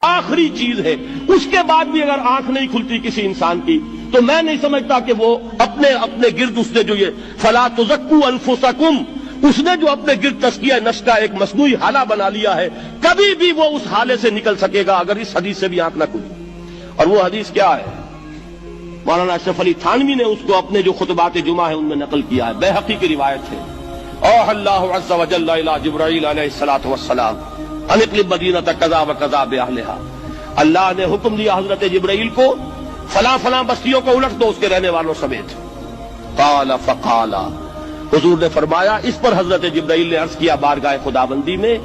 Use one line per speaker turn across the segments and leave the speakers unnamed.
آخری چیز ہے، اس کے بعد بھی اگر آنکھ نہیں کھلتی کسی انسان کی تو میں نہیں سمجھتا کہ وہ اپنے گرد اس نے جو یہ فلا تزکوا انفسکم، اس نے جو اپنے گرد تزکیہ نفس کا ایک مصنوعی حالہ بنا لیا ہے، کبھی بھی وہ اس حالے سے نکل سکے گا اگر اس حدیث سے بھی آنکھ نہ کھلی۔ اور وہ حدیث کیا ہے؟ مولانا اشرف علی تھانوی نے اس کو اپنے جو خطبات جمعہ ہیں ان میں نقل کیا ہے، بیہقی کی روایت ہے۔ اوحى اللہ عز وجل الى جبرائیل علیہ الصلوۃ والسلام ان اقلب مدینۃ کذا وکذا باہلھا، اللہ نے حکم دیا حضرت جبرائیل کو فلاں فلاں بستیوں کو الٹ دو اس کے رہنے والوں سمیت۔ قال فقال، حضور نے فرمایا، اس پر حضرت جبرائیل نے عرض کیا بارگاہ خداوندی میں،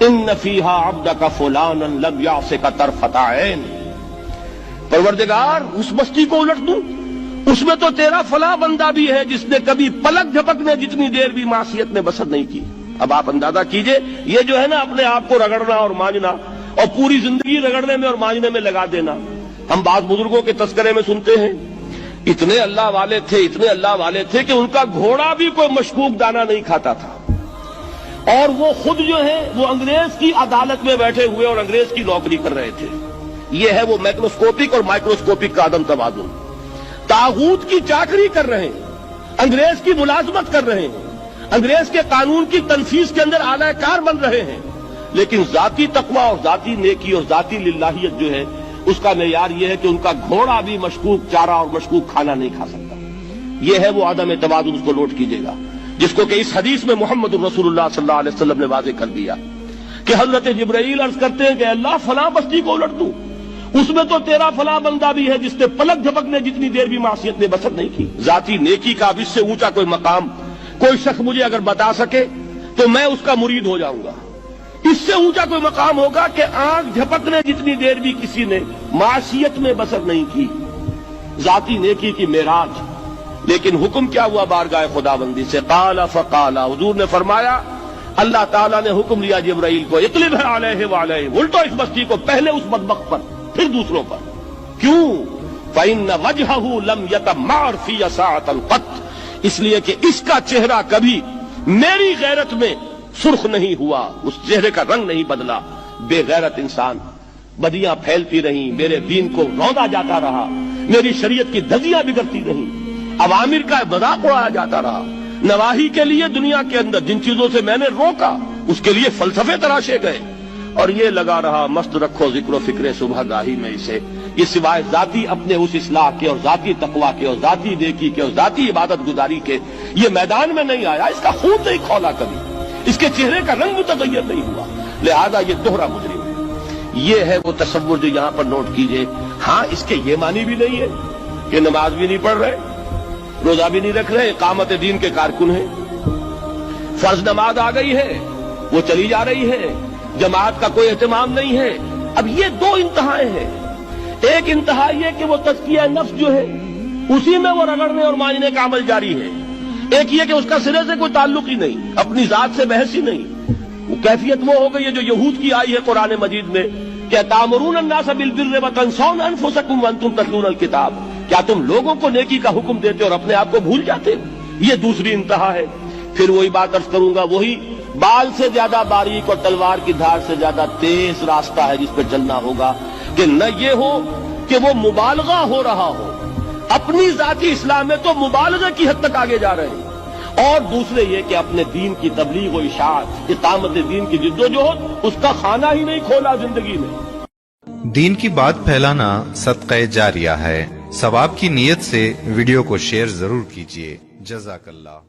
ان فیہا عبدک فلانا لم یعصک طرفۃ عین، پروردگار اس بستی کو الٹ دوں، اس میں تو تیرا فلاں بندہ بھی ہے جس نے کبھی پلک جھپکنے جتنی دیر بھی معصیت میں بسر نہیں کی۔ اب آپ اندازہ کیجئے، یہ جو ہے نا اپنے آپ کو رگڑنا اور مانجنا اور پوری زندگی رگڑنے میں اور مانجنے میں لگا دینا، ہم بعض بزرگوں کے تذکرے میں سنتے ہیں اتنے اللہ والے تھے، اتنے اللہ والے تھے کہ ان کا گھوڑا بھی کوئی مشکوک دانہ نہیں کھاتا تھا، اور وہ خود جو ہے وہ انگریز کی عدالت میں بیٹھے ہوئے اور انگریز کی نوکری کر رہے تھے۔ یہ ہے وہ میکروسکوپک اور مائکروسکوپک کا عدم توازن، طاغوت کی چاکری کر رہے ہیں، انگریز کی ملازمت کر رہے ہیں، انگریز کے قانون کی تنفیذ کے اندر اعلی کار بن رہے ہیں، لیکن ذاتی تقویٰ اور ذاتی نیکی اور ذاتی للہیت جو ہے اس کا معیار یہ ہے کہ ان کا گھوڑا بھی مشکوک چارہ اور مشکوک کھانا نہیں کھا سکتا۔ یہ ہے وہ عدم توازن، اس کو نوٹ کیجیے گا، جس کو کہ اس حدیث میں محمد الرسول اللہ صلی اللہ علیہ وسلم نے واضح کر دیا کہ حضرت جبرائیل عرض کرتے ہیں کہ اللہ فلاں بستی کو الٹ دوں، اس میں تو تیرا فلاں بندہ بھی ہے جس نے پلک جھپکنے جتنی دیر بھی معصیت میں بسر نہیں کی۔ ذاتی نیکی کا اب اس سے اونچا کوئی مقام کوئی شخص مجھے اگر بتا سکے تو میں اس کا مرید ہو جاؤں گا۔ اس سے اونچا کوئی مقام ہوگا کہ آنکھ جھپکنے جتنی دیر بھی کسی نے معصیت میں بسر نہیں کی، ذاتی نیکی کی معراج۔ لیکن حکم کیا ہوا بارگاہ خداوندی سے؟ قال فقال، حضور نے فرمایا، اللہ تعالیٰ نے حکم لیا جبرائیل کو، اقلب علیہ وعلیہ، الٹو اس بستی کو، پہلے اس بدبخت پر پھر دوسروں پر۔ کیوں؟ فإن وجهه لم يتمعر في ساعة قط، اس لیے کہ اس کا چہرہ کبھی میری غیرت میں سرخ نہیں ہوا، اس چہرے کا رنگ نہیں بدلا۔ بے غیرت انسان، بدیاں پھیلتی رہیں، میرے دین کو روندا جاتا رہا، میری شریعت کی دھجیاں بگڑتی رہیں، عوامر کا مذاق اڑایا جاتا رہا، نواہی کے لیے دنیا کے اندر جن چیزوں سے میں نے روکا اس کے لیے فلسفے تراشے گئے، اور یہ لگا رہا مست رکھو ذکر و فکر صبح گاہی میں اسے، یہ سوائے ذاتی اپنے اس اصلاح کے اور ذاتی تقویٰ کے اور ذاتی نیکی کے اور ذاتی عبادت گزاری کے یہ میدان میں نہیں آیا، اس کا خون نہیں کھولا کبھی، اس کے چہرے کا رنگ متغیر نہیں ہوا، لہذا یہ دوہرا مجرم ہے۔ یہ ہے وہ تصور جو یہاں پر نوٹ کیجئے۔ ہاں، اس کے یہ معنی بھی نہیں ہے کہ نماز بھی نہیں پڑھ رہے، روزہ بھی نہیں رکھ رہے، اقامت دین کے کارکن ہیں، فرض نماز آ گئی ہے وہ چلی جا رہی ہے، جماعت کا کوئی اہتمام نہیں ہے۔ اب یہ دو انتہائیں ہیں، ایک انتہا یہ کہ وہ تزکیہ نفس جو ہے اسی میں وہ رگڑنے اور مانجنے کا عمل جاری ہے، ایک یہ کہ اس کا سرے سے کوئی تعلق ہی نہیں، اپنی ذات سے بحث ہی نہیں۔ وہ کیفیت وہ ہو گئی ہے جو یہود کی آئی ہے قرآن مجید میں کہ تامرون الناس بالبر وتنسون انفسکم وانتم تتلون الکتاب، کیا تم لوگوں کو نیکی کا حکم دیتے اور اپنے آپ کو بھول جاتے؟ یہ دوسری انتہا ہے۔ پھر وہی بات عرض کروں گا، وہی بال سے زیادہ باریک اور تلوار کی دھار سے زیادہ تیز راستہ ہے جس پہ چلنا ہوگا، کہ نہ یہ ہو کہ وہ مبالغہ ہو رہا ہو، اپنی ذاتی اصلاح میں تو مبالغہ کی حد تک آگے جا رہے ہیں، اور دوسرے یہ کہ اپنے دین کی تبلیغ و اشاعت، اقامت دین کی جدوجہد، اس کا خانہ ہی نہیں کھولا زندگی میں۔
دین کی بات پھیلانا صدقہ جاریہ ہے، ثواب کی نیت سے ویڈیو کو شیئر ضرور کیجیے۔ جزاک اللہ۔